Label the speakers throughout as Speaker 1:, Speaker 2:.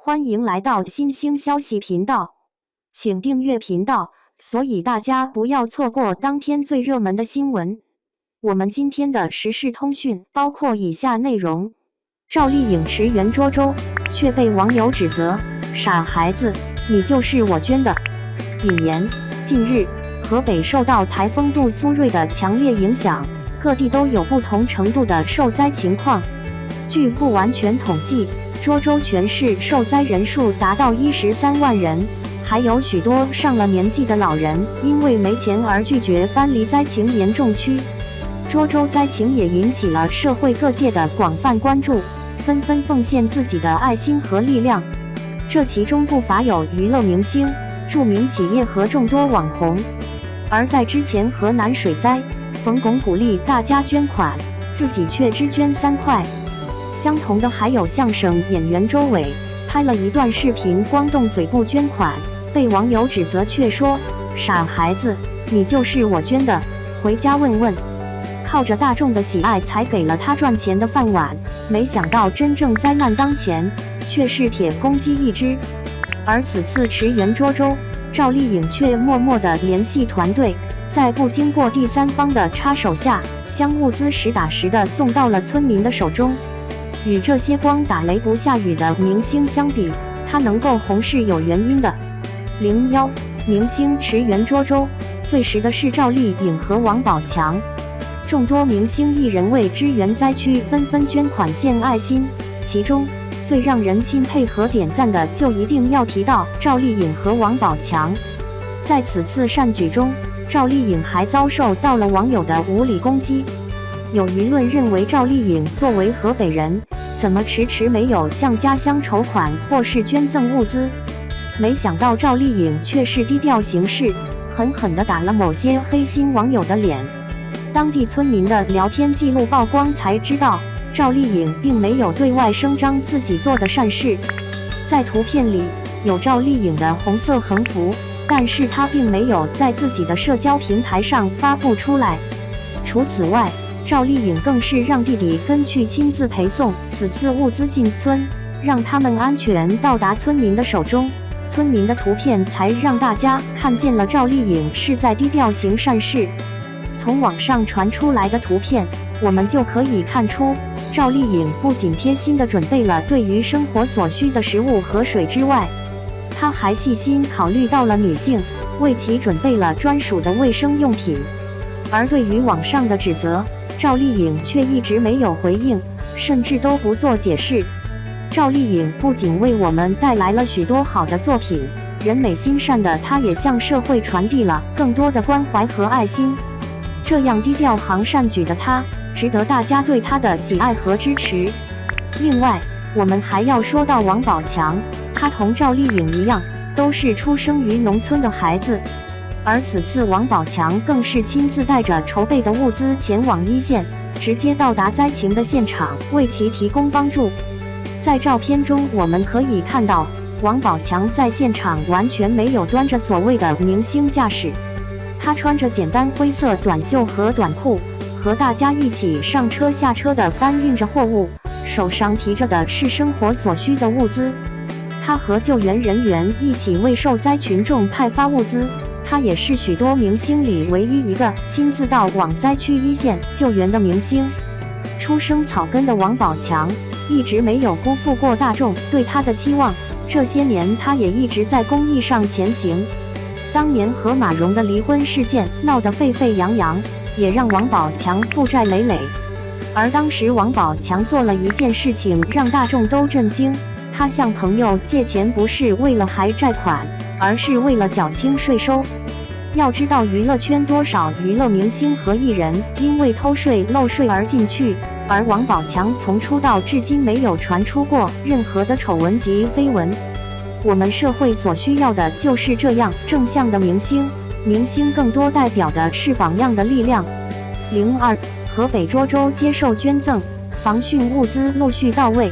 Speaker 1: 欢迎来到新兴消息频道，请订阅频道，所以大家不要错过当天最热门的新闻。我们今天的时事通讯包括以下内容：赵丽颖驰援涿州，却被网友指责傻孩子，你就是我捐的。引言：近日，河北受到台风杜苏芮的强烈影响，各地都有不同程度的受灾情况。据不完全统计，涿州全市受灾人数达到13万人，还有许多上了年纪的老人因为没钱而拒绝搬离灾情严重区。涿州灾情也引起了社会各界的广泛关注，纷纷奉献自己的爱心和力量。这其中不乏有娱乐明星、著名企业和众多网红。而在之前河南水灾，冯巩鼓励大家捐款，自己却只捐3块。相同的还有相声演员周伟，拍了一段视频光动嘴不捐款，被网友指责，却说傻孩子，你就是我捐的，回家问问。靠着大众的喜爱才给了他赚钱的饭碗，没想到真正灾难当前，却是铁公鸡一只。而此次驰援涿州，赵丽颖却默默地联系团队，在不经过第三方的插手下，将物资实打实地送到了村民的手中。与这些光打雷不下雨的明星相比，他能够红是有原因的。01明星驰援涿州，最实的是赵丽颖和王宝强。众多明星艺人为支援灾区纷纷捐款献爱心，其中最让人钦佩和点赞的，就一定要提到赵丽颖和王宝强。在此次善举中，赵丽颖还遭受到了网友的无理攻击。有舆论认为，赵丽颖作为河北人，怎么迟迟没有向家乡筹款或是捐赠物资？没想到赵丽颖却是低调行事，狠狠地打了某些黑心网友的脸。当地村民的聊天记录曝光，才知道赵丽颖并没有对外声张自己做的善事。在图片里有赵丽颖的红色横幅，但是她并没有在自己的社交平台上发布出来。除此外，赵丽颖更是让弟弟跟去亲自陪送此次物资进村，让他们安全到达村民的手中。村民的图片才让大家看见了赵丽颖是在低调行善事。从网上传出来的图片，我们就可以看出，赵丽颖不仅贴心地准备了对于生活所需的食物和水之外，她还细心考虑到了女性，为其准备了专属的卫生用品。而对于网上的指责，赵丽颖却一直没有回应，甚至都不做解释。赵丽颖不仅为我们带来了许多好的作品，人美心善的她也向社会传递了更多的关怀和爱心。这样低调行善举的她，值得大家对她的喜爱和支持。另外，我们还要说到王宝强，他同赵丽颖一样，都是出生于农村的孩子。而此次王宝强更是亲自带着筹备的物资前往一线，直接到达灾情的现场，为其提供帮助。在照片中，我们可以看到王宝强在现场完全没有端着所谓的明星架势，他穿着简单灰色短袖和短裤，和大家一起上车下车的搬运着货物，手上提着的是生活所需的物资。他和救援人员一起为受灾群众派发物资。他也是许多明星里唯一一个亲自到往灾区一线救援的明星。出生草根的王宝强一直没有辜负过大众对他的期望，这些年他也一直在公益上前行。当年和马蓉的离婚事件闹得沸沸扬扬，也让王宝强负债累累。而当时王宝强做了一件事情让大众都震惊，他向朋友借钱不是为了还债款，而是为了缴清税收。要知道娱乐圈多少娱乐明星和艺人因为偷税漏税而进去，而王宝强从出道至今没有传出过任何的丑闻及绯闻。我们社会所需要的就是这样正向的明星，明星更多代表的是榜样的力量。02河北涿州接受捐赠，防汛物资陆续到位。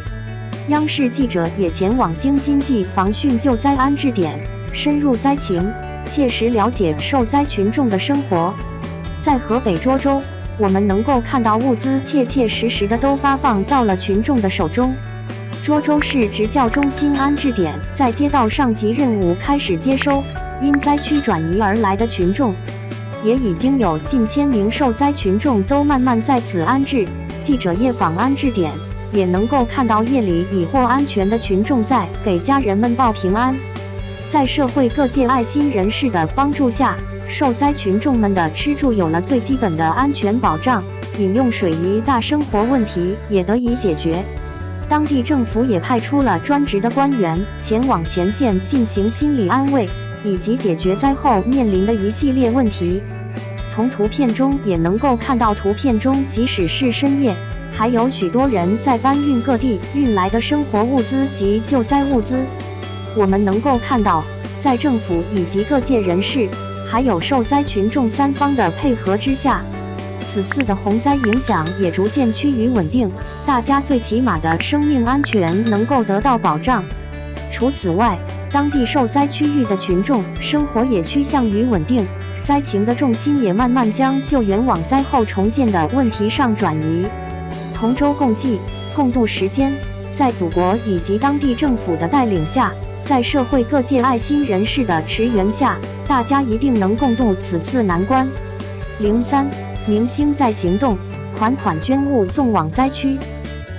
Speaker 1: 央视记者也前往京津冀防汛救灾安置点，深入灾情，切实了解受灾群众的生活。在河北涿州，我们能够看到物资切切实实的都发放到了群众的手中。涿州市直教中心安置点在接到上级任务开始接收因灾区转移而来的群众，也已经有近1000名受灾群众都慢慢在此安置。记者夜访安置点，也能够看到夜里已获安全的群众在给家人们报平安。在社会各界爱心人士的帮助下，受灾群众们的吃住有了最基本的安全保障，饮用水一大生活问题也得以解决。当地政府也派出了专职的官员前往前线进行心理安慰，以及解决灾后面临的一系列问题。从图片中也能够看到，图片中即使是深夜，还有许多人在搬运各地运来的生活物资及救灾物资。我们能够看到，在政府以及各界人士，还有受灾群众3方的配合之下，此次的洪灾影响也逐渐趋于稳定，大家最起码的生命安全能够得到保障。除此外，当地受灾区域的群众生活也趋向于稳定，灾情的重心也慢慢将救援往灾后重建的问题上转移。同舟共济，共度时间，在祖国以及当地政府的带领下，在社会各界爱心人士的驰援下，大家一定能共度此次难关。03明星在行动，款款捐物送往灾区。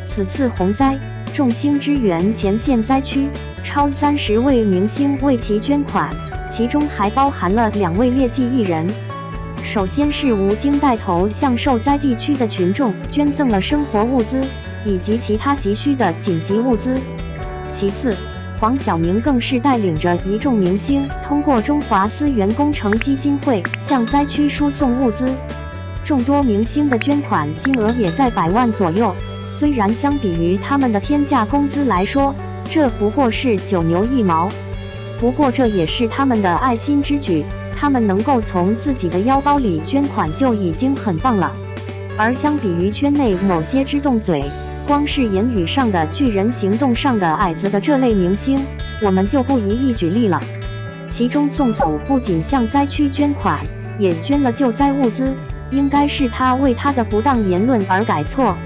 Speaker 1: 此次洪灾，众星支援前线灾区，超30位明星为其捐款，其中还包含了2位劣迹艺人。首先是吴京带头向受灾地区的群众捐赠了生活物资以及其他急需的紧急物资。其次，黄晓明更是带领着一众明星，通过中华思源工程基金会向灾区输送物资。众多明星的捐款金额也在100万左右，虽然相比于他们的天价工资来说，这不过是9牛1毛，不过这也是他们的爱心之举，他们能够从自己的腰包里捐款就已经很棒了。而相比于圈内某些只动嘴，光是言语上的巨人，行动上的矮子的这类明星，我们就不一一举例了。其中宋总不仅向灾区捐款，也捐了救灾物资，应该是他为他的不当言论而改错。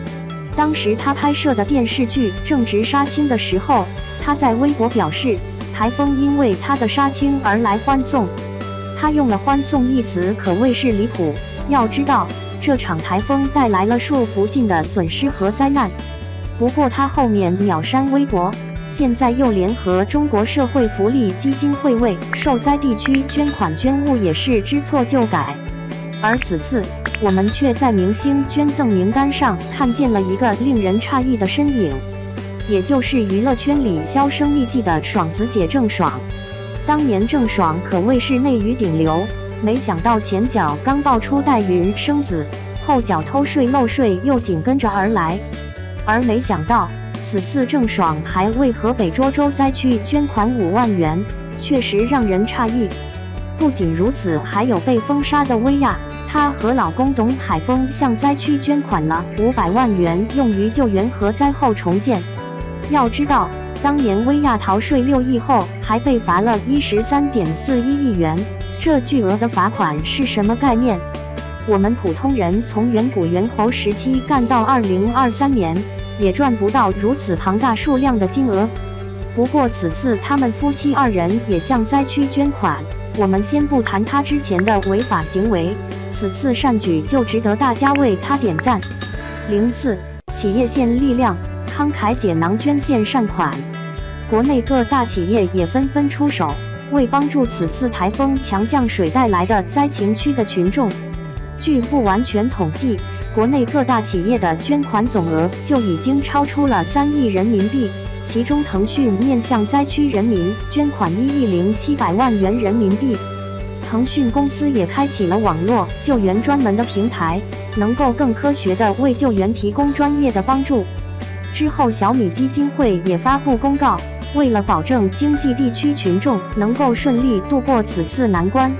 Speaker 1: 当时他拍摄的电视剧正值杀青的时候，他在微博表示，台风因为他的杀青而来欢送。他用了欢送一词，可谓是离谱。要知道，这场台风带来了数不尽的损失和灾难。不过他后面秒删微博，现在又联合中国社会福利基金会为受灾地区捐款捐物，也是知错就改。而此次，我们却在明星捐赠名单上看见了一个令人诧异的身影，也就是娱乐圈里销声匿迹的爽子姐郑爽。当年郑爽可谓是内娱顶流，没想到前脚刚爆出代孕生子，后脚偷税漏税又紧跟着而来。而没想到，此次郑爽还为河北涿州灾区捐款5万元，确实让人诧异。不仅如此，还有被封杀的薇娅，她和老公董海峰向灾区捐款了500万元，用于救援和灾后重建。要知道，当年薇娅逃税6亿后，还被罚了13.41亿元，这巨额的罚款是什么概念？我们普通人从远古猿猴时期干到2023年，也赚不到如此庞大数量的金额。不过此次他们夫妻2人也向灾区捐款，我们先不谈他之前的违法行为，此次善举就值得大家为他点赞。04企业献力量，慷慨解囊捐献善款。国内各大企业也纷纷出手，为帮助此次台风强降水带来的灾情区的群众。据不完全统计，国内各大企业的捐款总额就已经超出了3亿人民币，其中腾讯面向灾区人民捐款1亿0700万元人民币。腾讯公司也开启了网络救援专门的平台，能够更科学地为救援提供专业的帮助。之后，小米基金会也发布公告，为了保证经济地区群众能够顺利度过此次难关，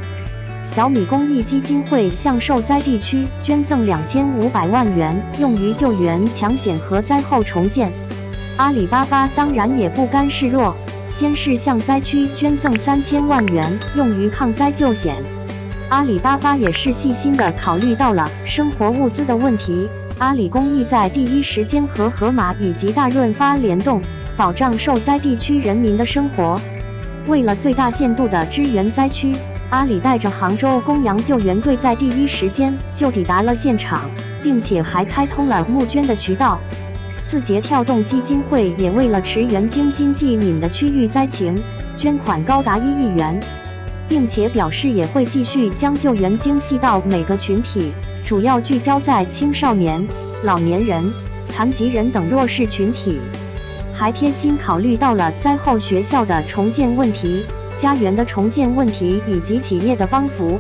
Speaker 1: 小米公益基金会向受灾地区捐赠2500万元，用于救援抢险和灾后重建。阿里巴巴当然也不甘示弱，先是向灾区捐赠3000万元，用于抗灾救险。阿里巴巴也是细心地考虑到了生活物资的问题，阿里公益在第一时间和盒马以及大润发联动，保障受灾地区人民的生活。为了最大限度地支援灾区，阿里带着杭州公羊救援队在第一时间就抵达了现场，并且还开通了募捐的渠道。字节跳动基金会也为了驰援京津冀闽的区域灾情，捐款高达1亿元，并且表示也会继续将救援精细到每个群体，主要聚焦在青少年、老年人、残疾人等弱势群体，还贴心考虑到了灾后学校的重建问题、家园的重建问题以及企业的帮扶。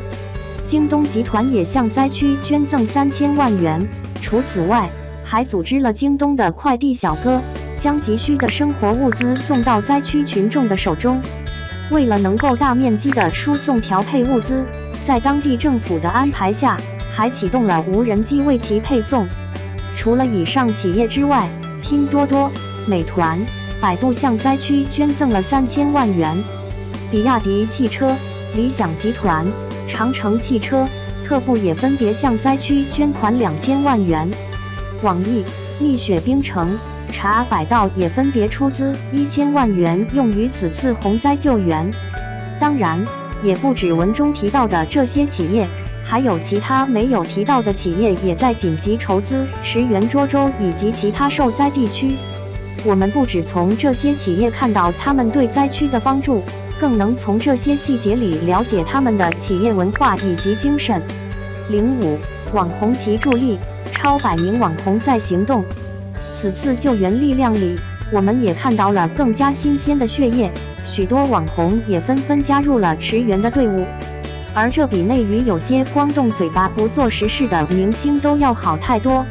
Speaker 1: 京东集团也向灾区捐赠3000万元，除此外，还组织了京东的快递小哥，将急需的生活物资送到灾区群众的手中。为了能够大面积的输送调配物资，在当地政府的安排下，还启动了无人机为其配送。除了以上企业之外，拼多多、美团、百度向灾区捐赠了3000万元，比亚迪汽车、理想集团、长城汽车、特步也分别向灾区捐款2000万元。网易、蜜雪冰城、茶百道也分别出资1000万元用于此次洪灾救援。当然，也不止文中提到的这些企业，还有其他没有提到的企业也在紧急筹资驰援涿州以及其他受灾地区。我们不只从这些企业看到他们对灾区的帮助，更能从这些细节里了解他们的企业文化以及精神。05网红齐助力，超100名网红在行动。此次救援力量里，我们也看到了更加新鲜的血液，许多网红也纷纷加入了驰援的队伍。而这比内娱有些光动嘴巴不做实事的明星都要好太多。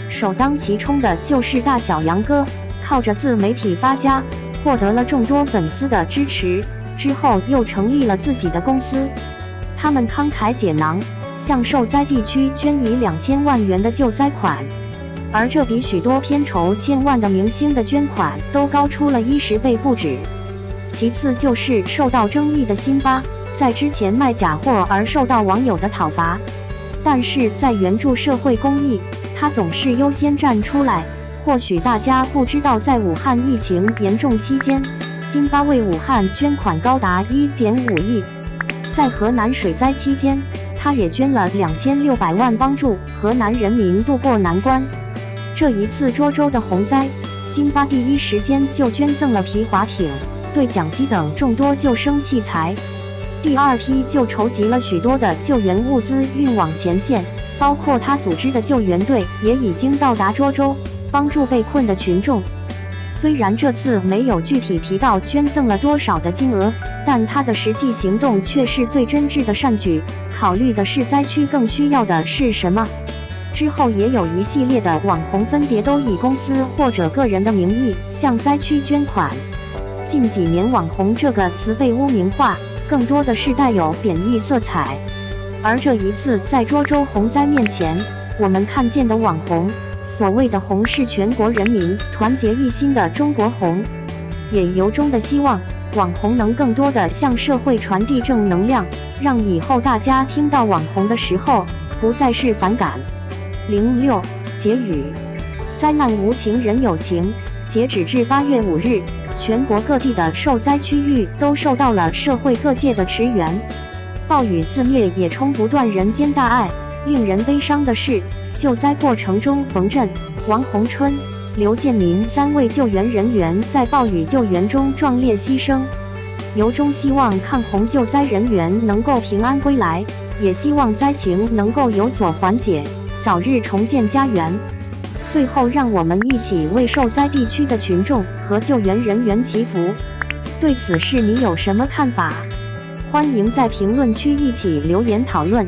Speaker 1: 首当其冲的就是大小杨哥，靠着自媒体发家，获得了众多粉丝的支持，之后又成立了自己的公司。他们慷慨解囊，向受灾地区捐以2000万元的救灾款，而这比许多片酬千万的明星的捐款都高出了10倍不止。其次就是受到争议的辛巴，在之前卖假货而受到网友的讨伐，但是在援助社会公益，他总是优先站出来。或许大家不知道，在武汉疫情严重期间，辛巴为武汉捐款高达1.5亿。在河南水灾期间，他也捐了2600万，帮助河南人民渡过难关。这一次涿州的洪灾，辛巴第一时间就捐赠了皮划艇、对讲机等众多救生器材。第二批就筹集了许多的救援物资运往前线，包括他组织的救援队也已经到达涿州，帮助被困的群众。虽然这次没有具体提到捐赠了多少的金额，但他的实际行动却是最真挚的善举，考虑的是灾区更需要的是什么。之后也有一系列的网红分别都以公司或者个人的名义向灾区捐款。近几年网红这个词被污名化，更多的是带有贬义色彩。而这一次在涿州洪灾面前，我们看见的网红，所谓的红是全国人民团结一心的中国红，也由衷的希望网红能更多的向社会传递正能量，让以后大家听到网红的时候不再是反感。06结语，灾难无情人有情。截止至8月5日，全国各地的受灾区域都受到了社会各界的驰援，暴雨肆虐也冲不断人间大爱。令人悲伤的是，救灾过程中，冯震、王洪春、刘建民3位救援人员在暴雨救援中壮烈牺牲。由衷希望抗洪救灾人员能够平安归来，也希望灾情能够有所缓解，早日重建家园。最后，让我们一起为受灾地区的群众和救援人员祈福。对此事你有什么看法？欢迎在评论区一起留言讨论。